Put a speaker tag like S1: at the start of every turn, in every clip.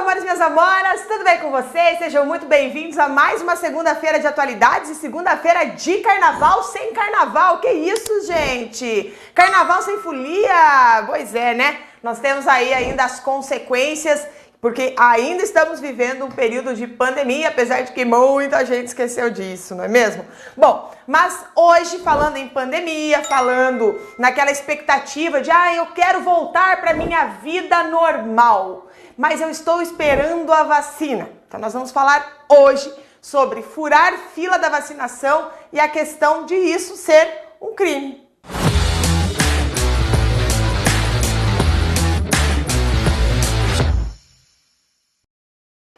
S1: amores, minhas amoras, tudo bem com vocês? Sejam muito bem-vindos a mais uma segunda-feira de atualidades e segunda-feira de carnaval sem carnaval. Que isso, gente? Carnaval sem folia? Pois é, né? Nós temos aí ainda as consequências, porque ainda estamos vivendo um período de pandemia, apesar de que muita gente esqueceu disso, não é mesmo? Bom, mas hoje, falando em pandemia, falando naquela expectativa de eu quero voltar para minha vida normal, mas eu estou esperando a vacina. Então nós vamos falar hoje sobre furar fila da vacinação e a questão de isso ser um crime.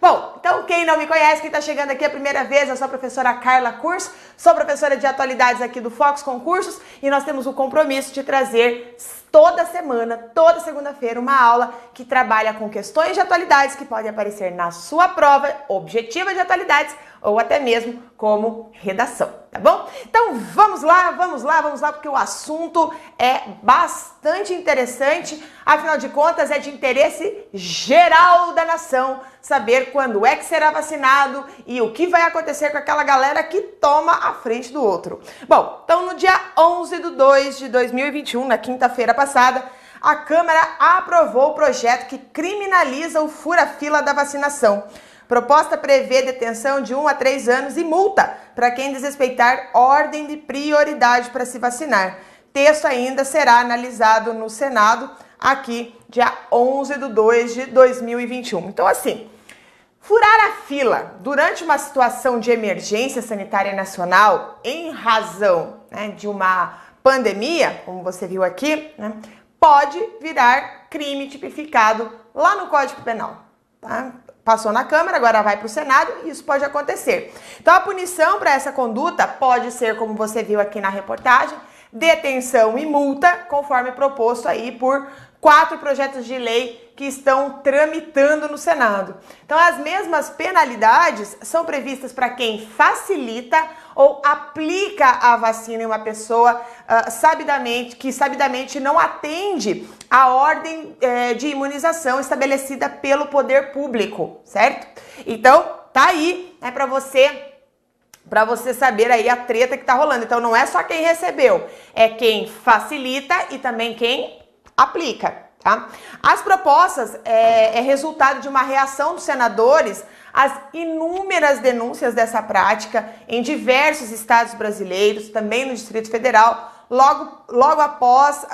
S1: Bom, então quem não me conhece, quem está chegando aqui a primeira vez, eu sou a professora Carla Curso, sou professora de atualidades aqui do Fox Concursos e nós temos o compromisso de trazer toda semana, toda segunda-feira, uma aula que trabalha com questões de atualidades que podem aparecer na sua prova objetiva de atualidades ou até mesmo como redação, tá bom? Então vamos lá, porque o assunto é bastante interessante, afinal de contas é de interesse geral da nação saber quando é que será vacinado e o que vai acontecer com aquela galera que toma a frente do outro. Bom, então no dia 11/2/2021, na quinta-feira passada, a Câmara aprovou o projeto que criminaliza o fura-fila da vacinação. Proposta prevê detenção de 1 a 3 anos e multa para quem desrespeitar ordem de prioridade para se vacinar. Texto ainda será analisado no Senado aqui, dia 11/2/2021. Então, assim, furar a fila durante uma situação de emergência sanitária nacional, em razão de uma pandemia, como você viu aqui, pode virar crime tipificado lá no Código Penal, tá? Passou na Câmara, agora vai para o Senado e isso pode acontecer. Então a punição para essa conduta pode ser, como você viu aqui na reportagem, detenção e multa, conforme proposto aí por 4 projetos de lei que estão tramitando no Senado. Então as mesmas penalidades são previstas para quem facilita ou aplica a vacina em uma pessoa que sabidamente não atende a ordem de imunização estabelecida pelo poder público, certo? Então tá aí, para você saber aí a treta que tá rolando. Então não é só quem recebeu, é quem facilita e também quem aplica, tá? As propostas é resultado de uma reação dos senadores às inúmeras denúncias dessa prática em diversos estados brasileiros, também no Distrito Federal, logo após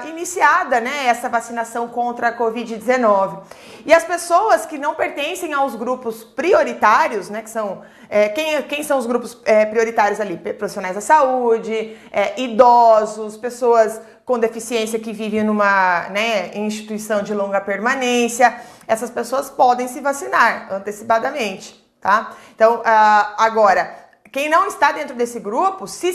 S1: iniciada essa vacinação contra a Covid-19. E as pessoas que não pertencem aos grupos prioritários, que são... Quem são os grupos prioritários ali? Profissionais da saúde, idosos, pessoas com deficiência que vivem numa instituição de longa permanência. Essas pessoas podem se vacinar antecipadamente, tá? Então, agora, quem não está dentro desse grupo, se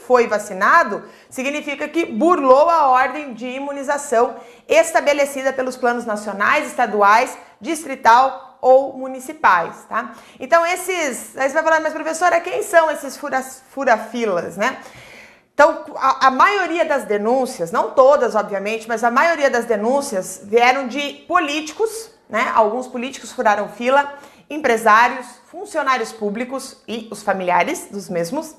S1: foi vacinado, significa que burlou a ordem de imunização estabelecida pelos planos nacionais, estaduais, distrital ou municipais, tá? Então aí você vai falar, mas professora, quem são esses fura-filas, Então, a maioria das denúncias, não todas, obviamente, mas a maioria das denúncias vieram de políticos, Alguns políticos furaram fila, empresários, funcionários públicos e os familiares dos mesmos,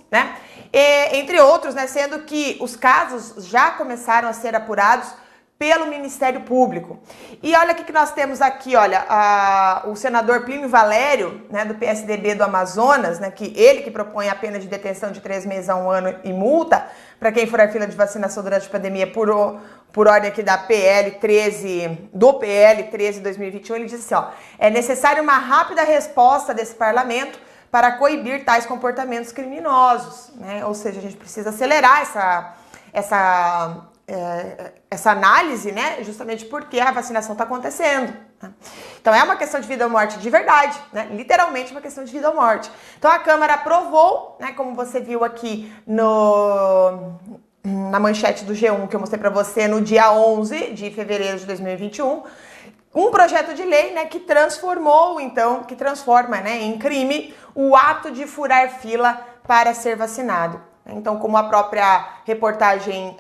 S1: E, entre outros, sendo que os casos já começaram a ser apurados pelo Ministério Público. E olha o que nós temos aqui, olha, o senador Plínio Valério, do PSDB do Amazonas, ele que propõe a pena de detenção de 3 meses a 1 ano e multa para quem furar fila de vacinação durante a pandemia por ordem aqui da PL 13/2021, ele diz assim, é necessário uma rápida resposta desse parlamento para coibir tais comportamentos criminosos, Ou seja, a gente precisa acelerar essa análise, justamente porque a vacinação está acontecendo. Então é uma questão de vida ou morte de verdade, literalmente uma questão de vida ou morte. Então a Câmara aprovou, como você viu aqui na manchete do G1 que eu mostrei para você no dia 11 de fevereiro de 2021, um projeto de lei que transforma em crime o ato de furar fila para ser vacinado. Então, como a própria reportagem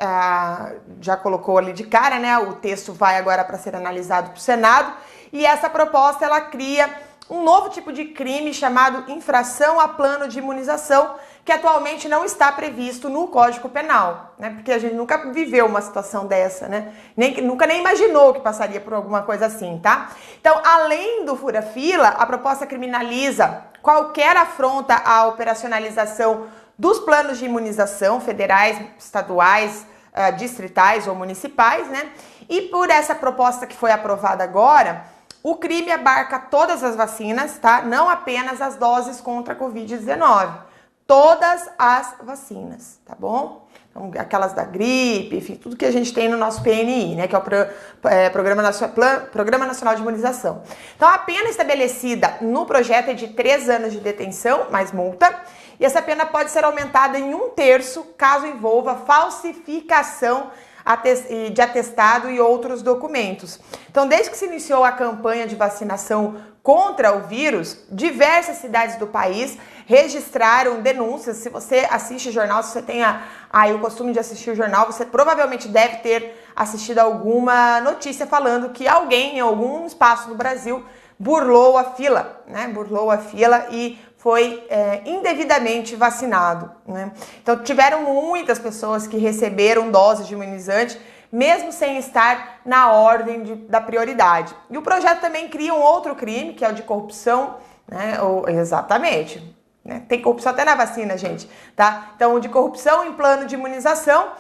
S1: já colocou ali de cara, o texto vai agora para ser analisado para o Senado E essa proposta, ela cria um novo tipo de crime chamado infração a plano de imunização, que atualmente não está previsto no Código Penal, né? Porque a gente nunca viveu uma situação dessa, né? Nunca nem imaginou que passaria por alguma coisa assim, tá? Então, além do fura-fila, a proposta criminaliza qualquer afronta à operacionalização dos planos de imunização federais, estaduais, distritais ou municipais, né? E por essa proposta que foi aprovada agora, o crime abarca todas as vacinas, tá? Não apenas as doses contra a Covid-19. Todas as vacinas, tá bom? Então, aquelas da gripe, enfim, tudo que a gente tem no nosso PNI, né? Que é o Programa Nacional de Imunização. Então, a pena estabelecida no projeto é de 3 anos de detenção, mais multa. E essa pena pode ser aumentada em 1/3 caso envolva falsificação de atestado e outros documentos. Então, desde que se iniciou a campanha de vacinação contra o vírus, diversas cidades do país registraram denúncias. Se você assiste jornal, se você tem aí o costume de assistir o jornal, você provavelmente deve ter assistido alguma notícia falando que alguém em algum espaço do Brasil burlou a fila, né? Burlou a fila e foi indevidamente vacinado, né? Então, tiveram muitas pessoas que receberam doses de imunizante, mesmo sem estar na ordem da prioridade. E o projeto também cria um outro crime, que é o de corrupção, né? Exatamente, né? Tem corrupção até na vacina, gente, tá? Então, o de corrupção em plano de imunização.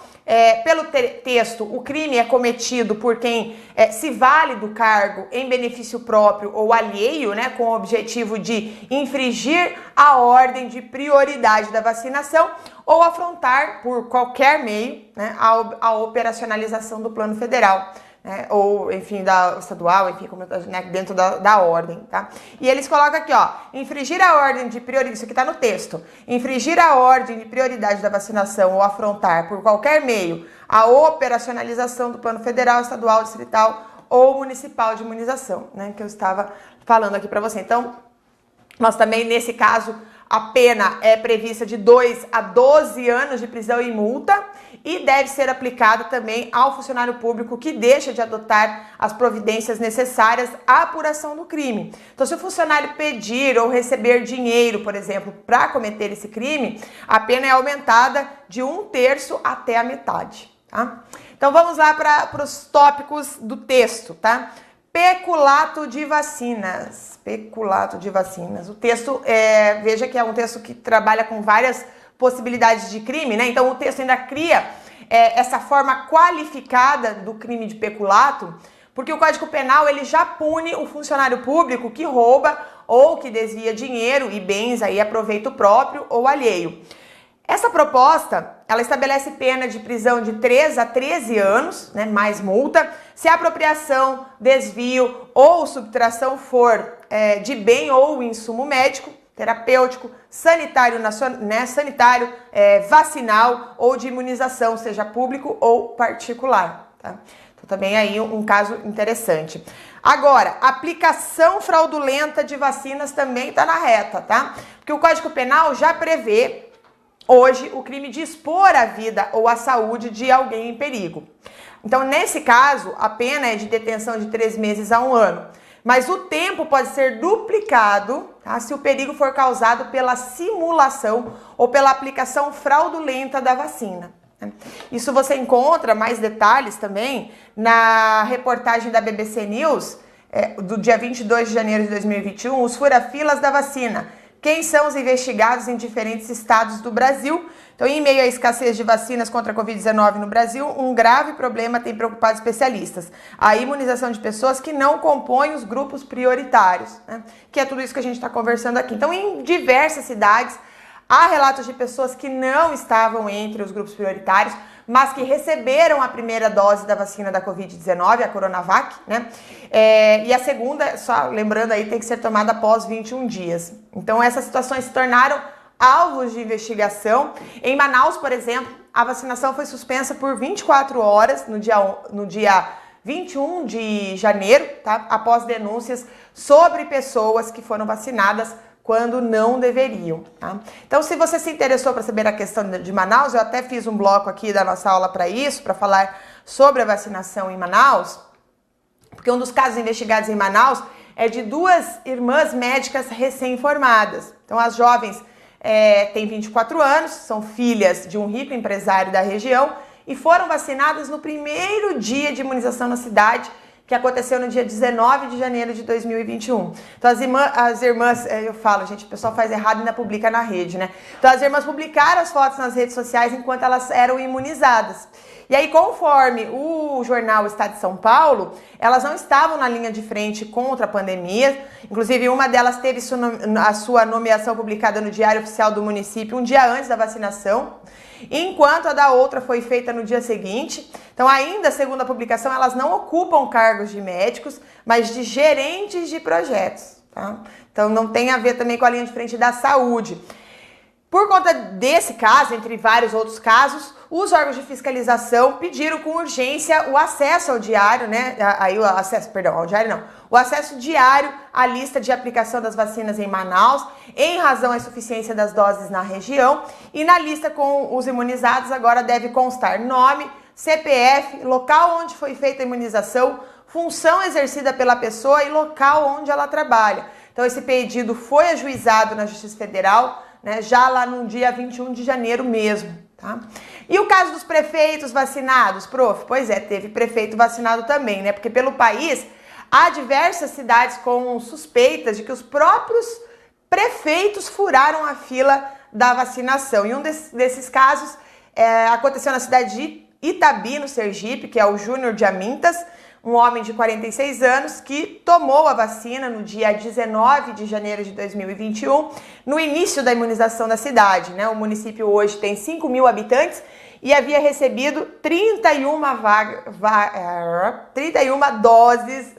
S1: Pelo texto, o crime é cometido por quem se vale do cargo em benefício próprio ou alheio, né, com o objetivo de infringir a ordem de prioridade da vacinação ou afrontar por qualquer meio, né, a operacionalização do plano federal, né, ou enfim, da estadual, enfim, como, né, dentro da ordem, tá? E eles colocam aqui, ó, infringir a ordem de prioridade, isso aqui tá no texto, infringir a ordem de prioridade da vacinação ou afrontar por qualquer meio a operacionalização do plano federal, estadual, distrital ou municipal de imunização, né, que eu estava falando aqui para você. Então, nós também, nesse caso, a pena é prevista de 2 a 12 anos de prisão e multa e deve ser aplicada também ao funcionário público que deixa de adotar as providências necessárias à apuração do crime. Então, se o funcionário pedir ou receber dinheiro, por exemplo, para cometer esse crime, a pena é aumentada de 1/3 até a metade, tá? Então, vamos lá para os tópicos do texto, tá? Peculato de vacinas. Peculato de vacinas. O texto, veja que é um texto que trabalha com várias possibilidades de crime, né? Então, o texto ainda cria essa forma qualificada do crime de peculato, porque o Código Penal, ele já pune o funcionário público que rouba ou que desvia dinheiro e bens aí a proveito próprio ou alheio. Essa proposta, ela estabelece pena de prisão de 3 a 13 anos, né, mais multa, se a apropriação, desvio ou subtração for de bem ou insumo médico, terapêutico, sanitário, sanitário, vacinal ou de imunização, seja público ou particular, tá? Então, também aí um caso interessante. Agora, aplicação fraudulenta de vacinas também está na reta, tá? Porque o Código Penal já prevê hoje o crime de expor a vida ou a saúde de alguém em perigo. Então, nesse caso, a pena é de detenção de 3 meses a 1 ano. Mas o tempo pode ser duplicado, tá, se o perigo for causado pela simulação ou pela aplicação fraudulenta da vacina. Isso você encontra mais detalhes também na reportagem da BBC News, do dia 22 de janeiro de 2021, os fura-filas da vacina. Quem são os investigados em diferentes estados do Brasil? Então, em meio à escassez de vacinas contra a Covid-19 no Brasil, um grave problema tem preocupado especialistas: a imunização de pessoas que não compõem os grupos prioritários, né? Que é tudo isso que a gente está conversando aqui. Então, em diversas cidades, há relatos de pessoas que não estavam entre os grupos prioritários, mas que receberam a primeira dose da vacina da Covid-19, a Coronavac, né? E a segunda, só lembrando aí, tem que ser tomada após 21 dias. Então, essas situações se tornaram alvos de investigação. Em Manaus, por exemplo, a vacinação foi suspensa por 24 horas no dia 21 de janeiro, tá? Após denúncias sobre pessoas que foram vacinadas quando não deveriam, tá? Então, se você se interessou para saber a questão de Manaus, eu até fiz um bloco aqui da nossa aula para isso, para falar sobre a vacinação em Manaus, porque um dos casos investigados em Manaus é de 2 irmãs médicas recém-formadas. Então, as jovens têm 24 anos, são filhas de um rico empresário da região e foram vacinadas no primeiro dia de imunização na cidade, que aconteceu no dia 19 de janeiro de 2021. Então, as irmãs, eu falo, gente, o pessoal faz errado e ainda publica na rede, né? Então, as irmãs publicaram as fotos nas redes sociais enquanto elas eram imunizadas. E aí, conforme o jornal Estado de São Paulo, elas não estavam na linha de frente contra a pandemia. Inclusive, uma delas teve a sua nomeação publicada no Diário Oficial do município um dia antes da vacinação, enquanto a da outra foi feita no dia seguinte. Então, ainda segundo a publicação, elas não ocupam cargos de médicos, mas de gerentes de projetos, tá? Então, não tem a ver também com a linha de frente da saúde. Por conta desse caso, entre vários outros casos, os órgãos de fiscalização pediram com urgência o acesso ao diário, né? O acesso diário à lista de aplicação das vacinas em Manaus, em razão à insuficiência das doses na região. E na lista com os imunizados agora deve constar nome, CPF, local onde foi feita a imunização, função exercida pela pessoa e local onde ela trabalha. Então, esse pedido foi ajuizado na Justiça Federal, né, já lá no dia 21 de janeiro mesmo, tá? E o caso dos prefeitos vacinados, prof? Pois é, teve prefeito vacinado também, né? Porque pelo país há diversas cidades com suspeitas de que os próprios prefeitos furaram a fila da vacinação. E um desses casos aconteceu na cidade de Itabi, no Sergipe, que é o Júnior de Amintas, um homem de 46 anos que tomou a vacina no dia 19 de janeiro de 2021, no início da imunização da cidade, né? O município hoje tem 5 mil habitantes e havia recebido 31 doses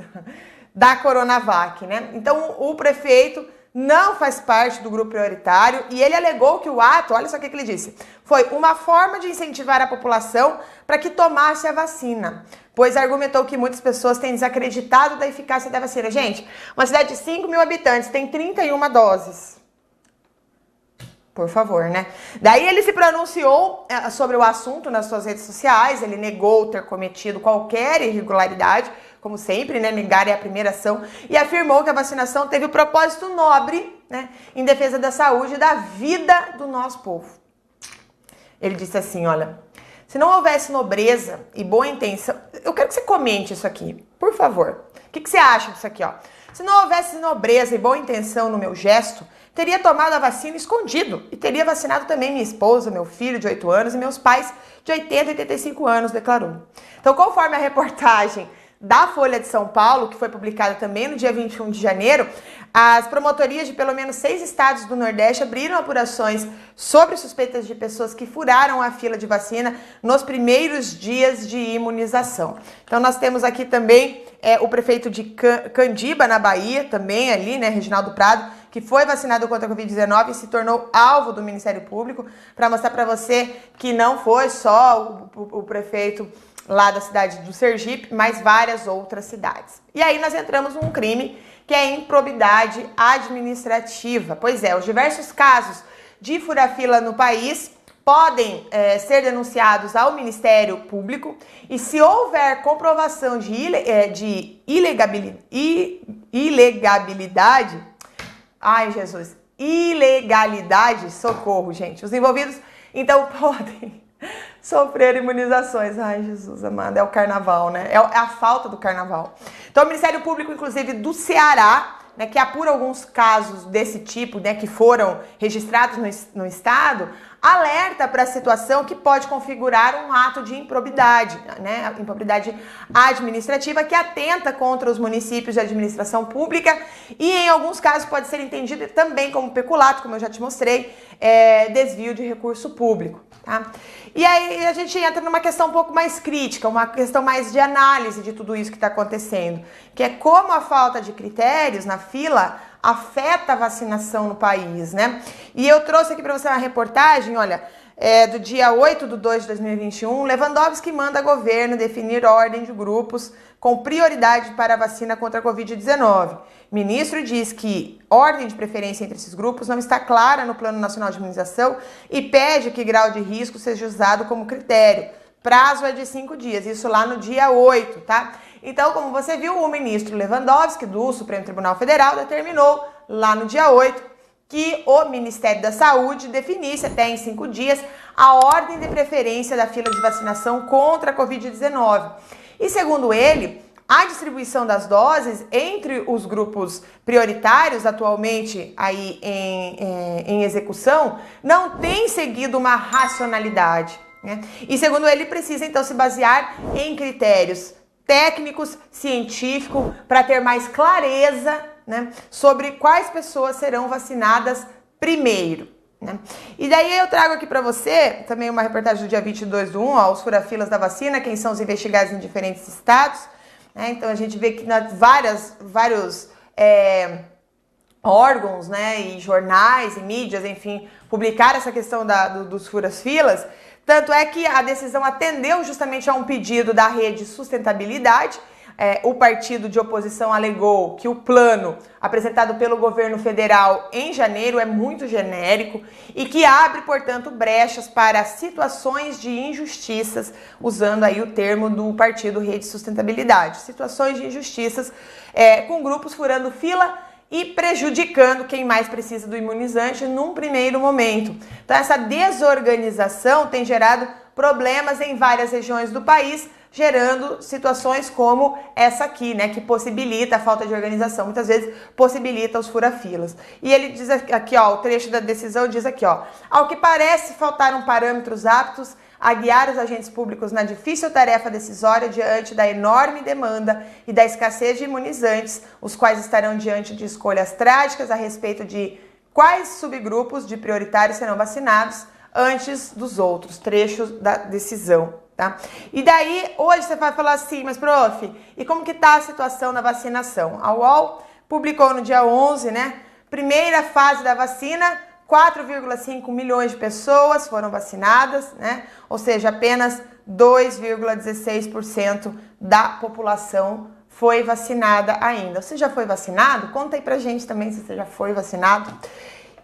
S1: da Coronavac, né? Então, o prefeito não faz parte do grupo prioritário e ele alegou que o ato, olha só o que ele disse, foi uma forma de incentivar a população para que tomasse a vacina, pois argumentou que muitas pessoas têm desacreditado da eficácia da vacina. Gente, uma cidade de 5 mil habitantes tem 31 doses. Por favor, né? Daí ele se pronunciou sobre o assunto nas suas redes sociais, ele negou ter cometido qualquer irregularidade, como sempre, né? Negar é a primeira ação, e afirmou que a vacinação teve o propósito nobre, né? Em defesa da saúde e da vida do nosso povo. Ele disse assim, olha, se não houvesse nobreza e boa intenção... Eu quero que você comente isso aqui, por favor. O que você acha disso aqui, ó? Se não houvesse nobreza e boa intenção no meu gesto, teria tomado a vacina escondido e teria vacinado também minha esposa, meu filho de 8 anos e meus pais de 80 e 85 anos, declarou. Então, conforme a reportagem da Folha de São Paulo, que foi publicada também no dia 21 de janeiro, as promotorias de pelo menos 6 estados do Nordeste abriram apurações sobre suspeitas de pessoas que furaram a fila de vacina nos primeiros dias de imunização. Então, nós temos aqui também o prefeito de Candiba, na Bahia, também ali, né, Reginaldo Prado, que foi vacinado contra a Covid-19 e se tornou alvo do Ministério Público, para mostrar para você que não foi só o prefeito lá da cidade do Sergipe, mas várias outras cidades. E aí nós entramos num crime que é improbidade administrativa. Pois é, os diversos casos de fura-fila no país podem ser denunciados ao Ministério Público e se houver comprovação de ilegabilidade, ai Jesus, ilegalidade, socorro, gente, os envolvidos então podem sofrer imunizações. Ai, Jesus amado, é o carnaval, né? É a falta do carnaval. Então, o Ministério Público, inclusive, do Ceará, né, que apura alguns casos desse tipo, né, que foram registrados no estado, alerta para a situação que pode configurar um ato de improbidade, né, improbidade administrativa que atenta contra os municípios de administração pública e, em alguns casos, pode ser entendido também como peculato, como eu já te mostrei, desvio de recurso público. Tá? E aí a gente entra numa questão um pouco mais crítica, uma questão mais de análise de tudo isso que está acontecendo, que é como a falta de critérios na fila afeta a vacinação no país, né? E eu trouxe aqui para você uma reportagem, olha, do dia 8/2/2021, Lewandowski manda governo definir ordem de grupos com prioridade para a vacina contra a Covid-19. Ministro diz que ordem de preferência entre esses grupos não está clara no Plano Nacional de Imunização e pede que grau de risco seja usado como critério. Prazo é de 5 dias, isso lá no dia 8, tá? Então, como você viu, o ministro Lewandowski, do Supremo Tribunal Federal, determinou lá no dia 8 que o Ministério da Saúde definisse até em 5 dias a ordem de preferência da fila de vacinação contra a Covid-19. E segundo ele, a distribuição das doses entre os grupos prioritários atualmente aí em execução não tem seguido uma racionalidade, né? E segundo ele, precisa então se basear em critérios técnicos, científicos, para ter mais clareza, né, sobre quais pessoas serão vacinadas primeiro, né? E daí eu trago aqui para você também uma reportagem do dia 22/1, ó, os fura-filas da vacina, quem são os investigados em diferentes estados, né? Então a gente vê que vários órgãos, né, e jornais e mídias, enfim, publicaram essa questão dos furas-filas. Tanto é que a decisão atendeu justamente a um pedido da Rede Sustentabilidade. O partido de oposição alegou que o plano apresentado pelo governo federal em janeiro é muito genérico e que abre, portanto, brechas para situações de injustiças, usando aí o termo do partido Rede Sustentabilidade. Situações de injustiças com grupos furando fila e prejudicando quem mais precisa do imunizante num primeiro momento. Então, essa desorganização tem gerado problemas em várias regiões do país, gerando situações como essa aqui, né, que possibilita a falta de organização, muitas vezes possibilita os fura-filas. E ele diz aqui, ó, o trecho da decisão diz aqui, ó, ao que parece faltaram parâmetros aptos a guiar os agentes públicos na difícil tarefa decisória diante da enorme demanda e da escassez de imunizantes, os quais estarão diante de escolhas trágicas a respeito de quais subgrupos de prioritários serão vacinados antes dos outros. Trechos da decisão, tá? E daí, hoje você vai falar assim, mas prof, e como que tá a situação da vacinação? A UOL publicou no dia 11, né, primeira fase da vacina, 4,5 milhões de pessoas foram vacinadas, né? Ou seja, apenas 2,16% da população foi vacinada ainda. Você já foi vacinado? Conta aí pra gente também se você já foi vacinado.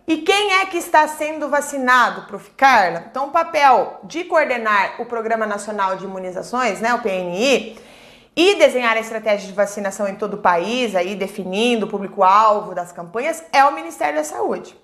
S1: E quem é que está sendo vacinado, Prof. Carla? Então, o papel de coordenar o Programa Nacional de Imunizações, né, o PNI, e desenhar a estratégia de vacinação em todo o país, aí definindo o público-alvo das campanhas, é o Ministério da Saúde.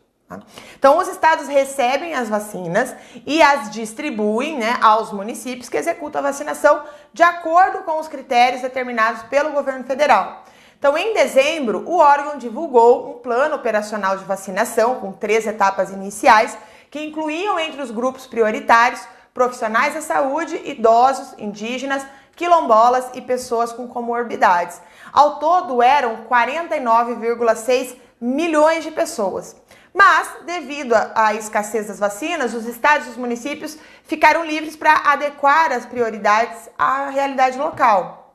S1: Então, os estados recebem as vacinas e as distribuem, né, aos municípios que executam a vacinação de acordo com os critérios determinados pelo governo federal. Então, em dezembro, o órgão divulgou um plano operacional de vacinação com 3 etapas iniciais que incluíam entre os grupos prioritários profissionais da saúde, idosos, indígenas, quilombolas e pessoas com comorbidades. Ao todo, eram 49,6 milhões de pessoas. Mas, devido à escassez das vacinas, os estados e os municípios ficaram livres para adequar as prioridades à realidade local.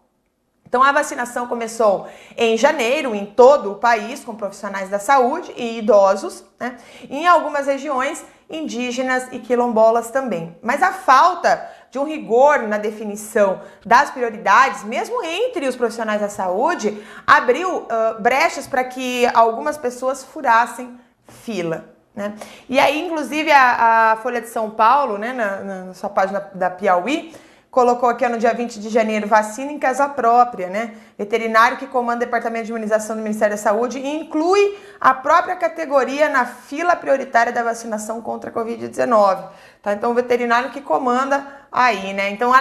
S1: Então, a vacinação começou em janeiro em todo o país, com profissionais da saúde e idosos, né? Em algumas regiões, indígenas e quilombolas também. Mas a falta de um rigor na definição das prioridades, mesmo entre os profissionais da saúde, abriu brechas para que algumas pessoas furassem fila, né? E aí, inclusive, a Folha de São Paulo, né, na sua página da Piauí, colocou aqui no dia 20 de janeiro, vacina em casa própria, né? Veterinário que comanda o Departamento de Imunização do Ministério da Saúde e inclui a própria categoria na fila prioritária da vacinação contra a Covid-19. Tá? Então, o veterinário que comanda aí, né? Então,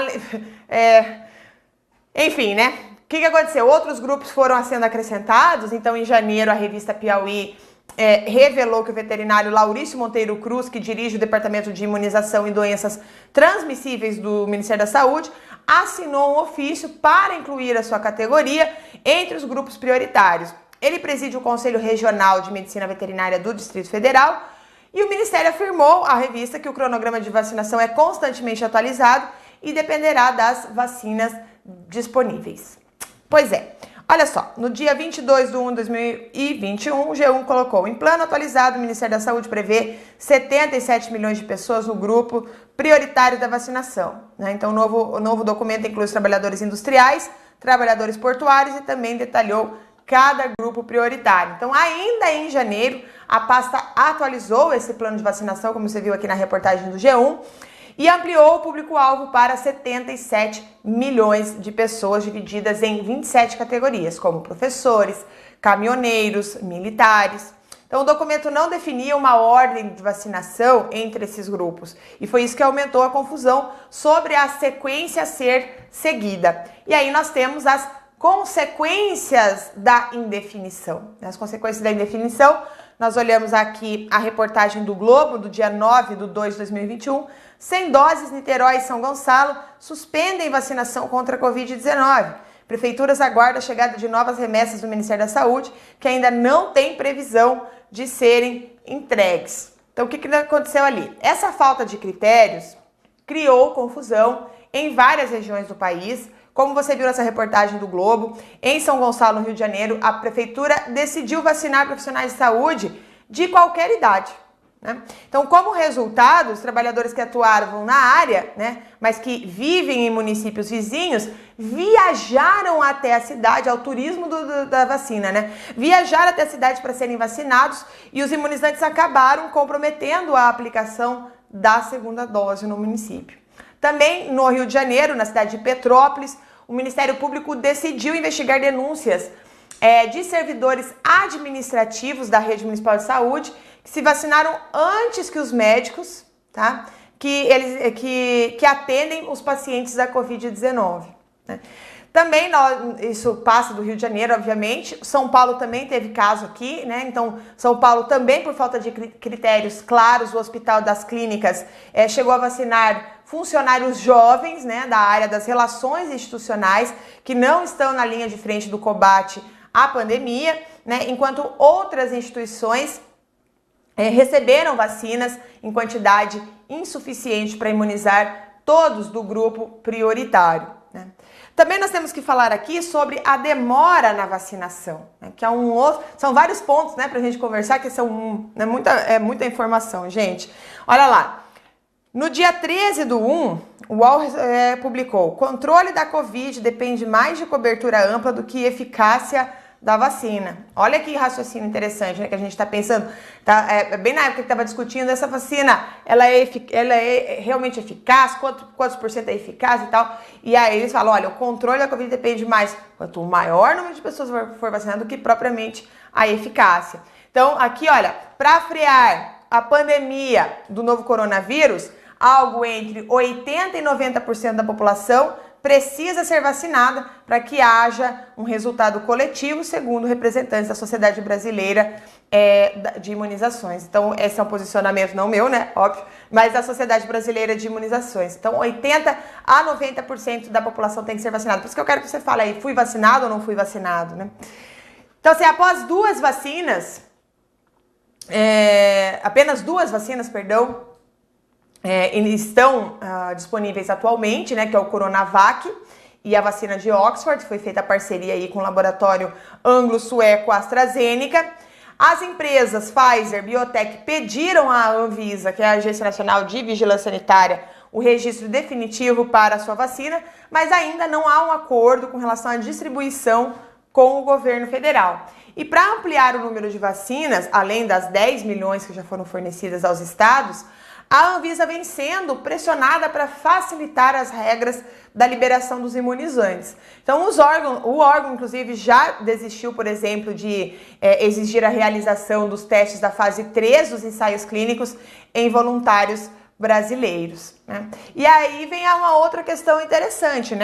S1: enfim, né? O que aconteceu? Outros grupos foram sendo acrescentados. Então, em janeiro, a revista Piauí revelou que o veterinário Laurício Monteiro Cruz, que dirige o Departamento de Imunização e Doenças Transmissíveis do Ministério da Saúde, assinou um ofício para incluir a sua categoria entre os grupos prioritários. Ele preside o Conselho Regional de Medicina Veterinária do Distrito Federal e o Ministério afirmou à revista que o cronograma de vacinação é constantemente atualizado e dependerá das vacinas disponíveis. Pois é. Olha só, no dia 22/1/2021, o G1 colocou, em plano atualizado, o Ministério da Saúde prevê 77 milhões de pessoas no grupo prioritário da vacinação, né? Então, o novo documento inclui os trabalhadores industriais, trabalhadores portuários e também detalhou cada grupo prioritário. Então, ainda em janeiro, a pasta atualizou esse plano de vacinação, como você viu aqui na reportagem do G1, e ampliou o público-alvo para 77 milhões de pessoas divididas em 27 categorias, como professores, caminhoneiros, militares. Então, o documento não definia uma ordem de vacinação entre esses grupos e foi isso que aumentou a confusão sobre a sequência a ser seguida. E aí nós temos as consequências da indefinição. As consequências da indefinição, nós olhamos aqui a reportagem do Globo, do dia 9/2/2021, 100 doses, Niterói e São Gonçalo suspendem vacinação contra a Covid-19. Prefeituras aguardam a chegada de novas remessas do Ministério da Saúde, que ainda não tem previsão de serem entregues. Então, o que aconteceu ali? Essa falta de critérios criou confusão em várias regiões do país. Como você viu nessa reportagem do Globo, em São Gonçalo, no Rio de Janeiro, a prefeitura decidiu vacinar profissionais de saúde de qualquer idade. Então, como resultado, os trabalhadores que atuavam na área, mas que vivem em municípios vizinhos, viajaram até a cidade, ao turismo da vacina, viajaram até a cidade para serem vacinados e os imunizantes acabaram comprometendo a aplicação da segunda dose no município. Também no Rio de Janeiro, na cidade de Petrópolis, o Ministério Público decidiu investigar denúncias de servidores administrativos da Rede Municipal de Saúde que se vacinaram antes que os médicos, que atendem os pacientes da Covid-19. Também isso passa do Rio de Janeiro, obviamente. São Paulo também teve caso aqui, Então, São Paulo também, por falta de critérios claros, o Hospital das Clínicas chegou a vacinar funcionários jovens, da área das relações institucionais, que não estão na linha de frente do combate à pandemia, enquanto outras instituições receberam vacinas em quantidade insuficiente para imunizar todos do grupo prioritário. Também nós temos que falar aqui sobre a demora na vacinação, que é um outro, são vários pontos para a gente conversar, que são muita informação, gente. Olha lá, no dia 13/1, o UOL publicou: controle da Covid depende mais de cobertura ampla do que eficácia da vacina. Olha que raciocínio interessante, que a gente está pensando, bem na época que estava discutindo essa vacina, ela é realmente eficaz, quantos por cento é eficaz e tal, e aí eles falam, olha, o controle da Covid depende mais, quanto maior número de pessoas for vacinado, do que propriamente a eficácia. Então, aqui, olha, para frear a pandemia do novo coronavírus, algo entre 80% e 90% da população precisa ser vacinada para que haja um resultado coletivo, segundo representantes da Sociedade Brasileira de Imunizações. Então, esse é um posicionamento não meu, óbvio, mas da Sociedade Brasileira de Imunizações. Então, 80% a 90% da população tem que ser vacinada. Por isso que eu quero que você fale aí, fui vacinado ou não fui vacinado, Então, assim, após apenas duas vacinas, estão disponíveis atualmente, que é o Coronavac e a vacina de Oxford, foi feita a parceria aí com o laboratório anglo-sueco AstraZeneca. As empresas Pfizer, Biotech pediram à Anvisa, que é a Agência Nacional de Vigilância Sanitária, o registro definitivo para a sua vacina, mas ainda não há um acordo com relação à distribuição com o governo federal. E para ampliar o número de vacinas, além das 10 milhões que já foram fornecidas aos estados, a Anvisa vem sendo pressionada para facilitar as regras da liberação dos imunizantes. Então, o órgão, inclusive, já desistiu, por exemplo, de exigir a realização dos testes da fase 3 dos ensaios clínicos em voluntários brasileiros. E aí vem uma outra questão interessante,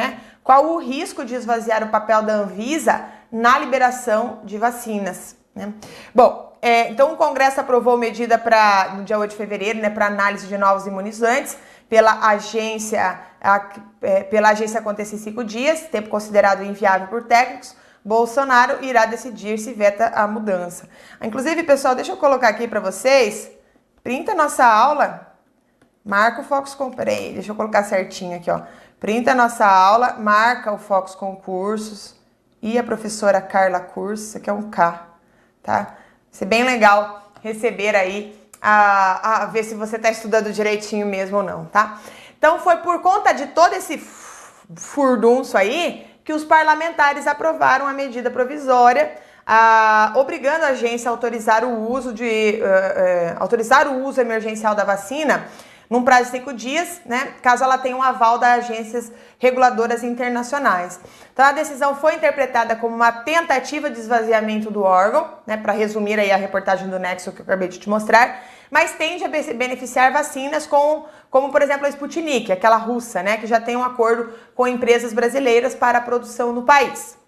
S1: Qual o risco de esvaziar o papel da Anvisa na liberação de vacinas? Bom, então o Congresso aprovou medida no dia 8 de fevereiro, para análise de novos imunizantes pela agência acontecer em 5 dias, tempo considerado inviável por técnicos. Bolsonaro irá decidir se veta a mudança. Inclusive, pessoal, deixa eu colocar aqui para vocês, printa nossa aula, marca o Focus Comprei, deixa eu colocar certinho aqui, printa a nossa aula, marca o Focus Concursos e a professora Carla Curso, isso aqui é um K, tá? Vai ser bem legal receber aí, a ver se você está estudando direitinho mesmo ou não, tá? Então, foi por conta de todo esse furdunço aí que os parlamentares aprovaram a medida provisória, obrigando a agência a autorizar o uso emergencial da vacina num prazo de 5 dias, né, caso ela tenha um aval das agências reguladoras internacionais. Então a decisão foi interpretada como uma tentativa de esvaziamento do órgão, né, para resumir aí a reportagem do Nexo que eu acabei de te mostrar, mas tende a beneficiar vacinas como por exemplo a Sputnik, aquela russa, né, que já tem um acordo com empresas brasileiras para a produção no país.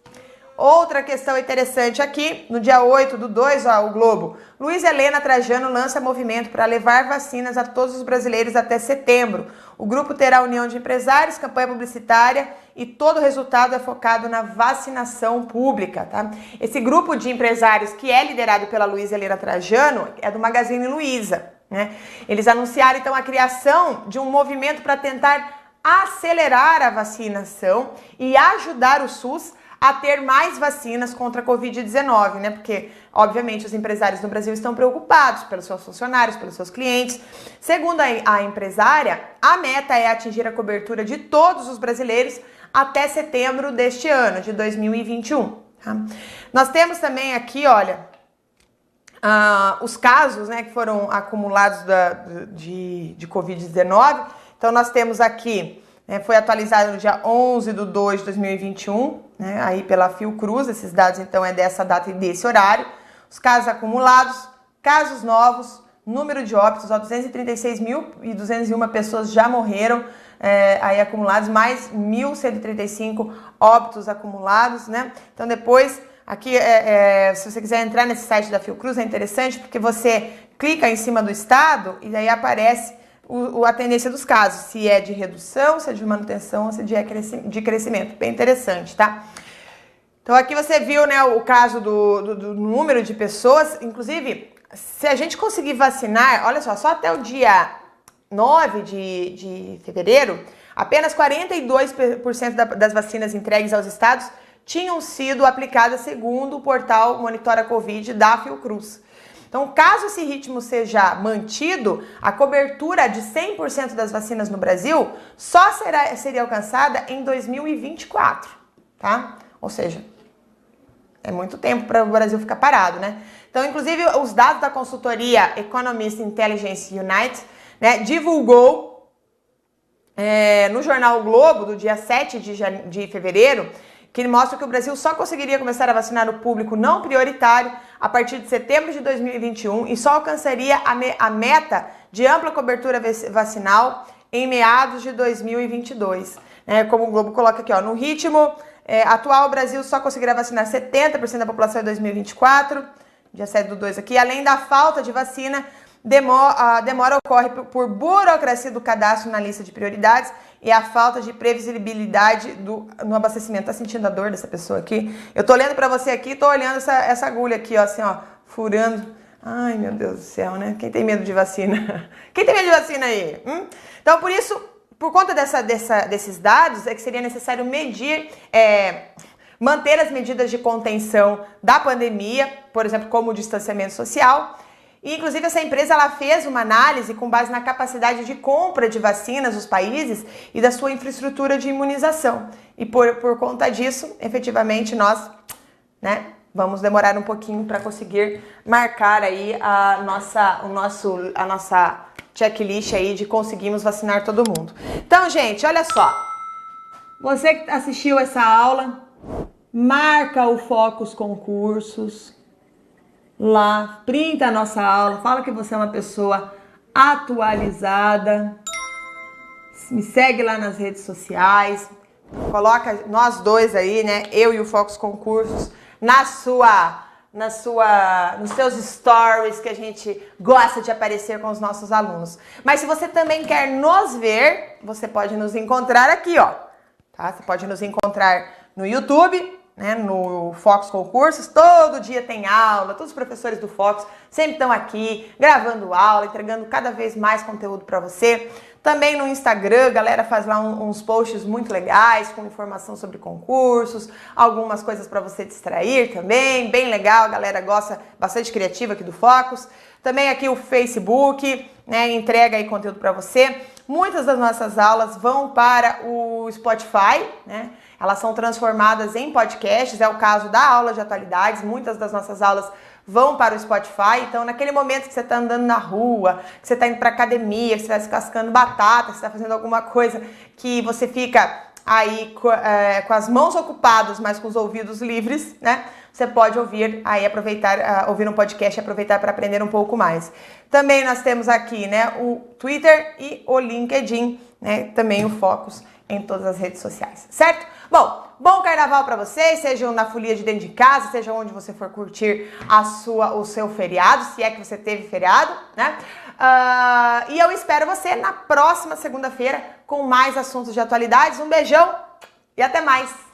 S1: Outra questão interessante aqui, no dia 8/2, o Globo. Luiz Helena Trajano lança movimento para levar vacinas a todos os brasileiros até setembro. O grupo terá união de empresários, campanha publicitária e todo o resultado é focado na vacinação pública, tá? Esse grupo de empresários que é liderado pela Luiz Helena Trajano é do Magazine Luiza, né? Eles anunciaram então a criação de um movimento para tentar acelerar a vacinação e ajudar o SUS a ter mais vacinas contra a Covid-19, né? Porque, obviamente, os empresários no Brasil estão preocupados pelos seus funcionários, pelos seus clientes. Segundo a empresária, a meta é atingir a cobertura de todos os brasileiros até setembro deste ano, de 2021. Tá? Nós temos também aqui, olha, os casos, né, que foram acumulados de Covid-19. Então, nós temos aqui, foi atualizado no dia 11/2 de 2021, né, aí pela Fiocruz, esses dados então é dessa data e desse horário. Os casos acumulados, casos novos, número de óbitos, 236.201 pessoas já morreram, aí acumulados, mais 1.135 óbitos acumulados, né? Então depois, aqui, se você quiser entrar nesse site da Fiocruz, é interessante porque você clica em cima do estado e aí aparece a tendência dos casos, se é de redução, se é de manutenção, se é de crescimento. Bem interessante, tá? Então aqui você viu, né, o caso do número de pessoas. Inclusive, se a gente conseguir vacinar, olha só até o dia 9 de fevereiro, apenas 42% das vacinas entregues aos estados tinham sido aplicadas segundo o portal Monitora Covid da Fiocruz. Então, caso esse ritmo seja mantido, a cobertura de 100% das vacinas no Brasil só seria alcançada em 2024, tá? Ou seja, é muito tempo para o Brasil ficar parado, né? Então, inclusive, os dados da consultoria Economist Intelligence Unit, né, divulgou no jornal o Globo, do dia 7 de fevereiro, que ele mostra que o Brasil só conseguiria começar a vacinar o público não prioritário a partir de setembro de 2021 e só alcançaria a meta de ampla cobertura vacinal em meados de 2022. Como o Globo coloca aqui, ó, no ritmo atual, o Brasil só conseguirá vacinar 70% da população em 2024, dia 7/2 aqui, além da falta de vacina. Demora ocorre por burocracia do cadastro na lista de prioridades e a falta de previsibilidade no abastecimento. Tá sentindo a dor dessa pessoa aqui? Eu tô olhando pra você aqui, tô olhando essa agulha aqui, ó, assim, ó, furando. Ai, meu Deus do céu, né? Quem tem medo de vacina? Quem tem medo de vacina aí? Então, por isso, por conta desses dados, é que seria necessário manter as medidas de contenção da pandemia, por exemplo, como o distanciamento social. E, inclusive, essa empresa ela fez uma análise com base na capacidade de compra de vacinas dos países e da sua infraestrutura de imunização. E por conta disso, efetivamente, nós, né, vamos demorar um pouquinho para conseguir marcar aí a nossa checklist aí de conseguirmos vacinar todo mundo. Então, gente, olha só. Você que assistiu essa aula, marca o Focus Concursos lá, printa a nossa aula, fala que você é uma pessoa atualizada, me segue lá nas redes sociais, coloca nós dois aí, né, eu e o Focus Concursos, nos seus stories, que a gente gosta de aparecer com os nossos alunos. Mas se você também quer nos ver, você pode nos encontrar aqui, ó, tá? Você pode nos encontrar no YouTube, né, no Focus Concursos, todo dia tem aula, todos os professores do Focus sempre estão aqui, gravando aula, entregando cada vez mais conteúdo para você. Também no Instagram, a galera faz lá uns posts muito legais, com informação sobre concursos, algumas coisas para você distrair também, bem legal, a galera gosta, bastante criativa aqui do Focus. Também aqui o Facebook, né, entrega aí conteúdo para você. Muitas das nossas aulas vão para o Spotify, né? Elas são transformadas em podcasts, é o caso da aula de atualidades. Muitas das nossas aulas vão para o Spotify. Então, naquele momento que você está andando na rua, que você está indo para academia, que você está descascando batata, que você está fazendo alguma coisa que você fica aí com as mãos ocupadas, mas com os ouvidos livres, né? Você pode ouvir aí, aproveitar, ouvir um podcast e aproveitar para aprender um pouco mais. Também nós temos aqui, né, o Twitter e o LinkedIn, né? Também o Focus em todas as redes sociais, certo? Bom carnaval para vocês, sejam na folia de dentro de casa, seja onde você for curtir o seu feriado, se é que você teve feriado, né? E eu espero você na próxima segunda-feira com mais assuntos de atualidades. Um beijão e até mais!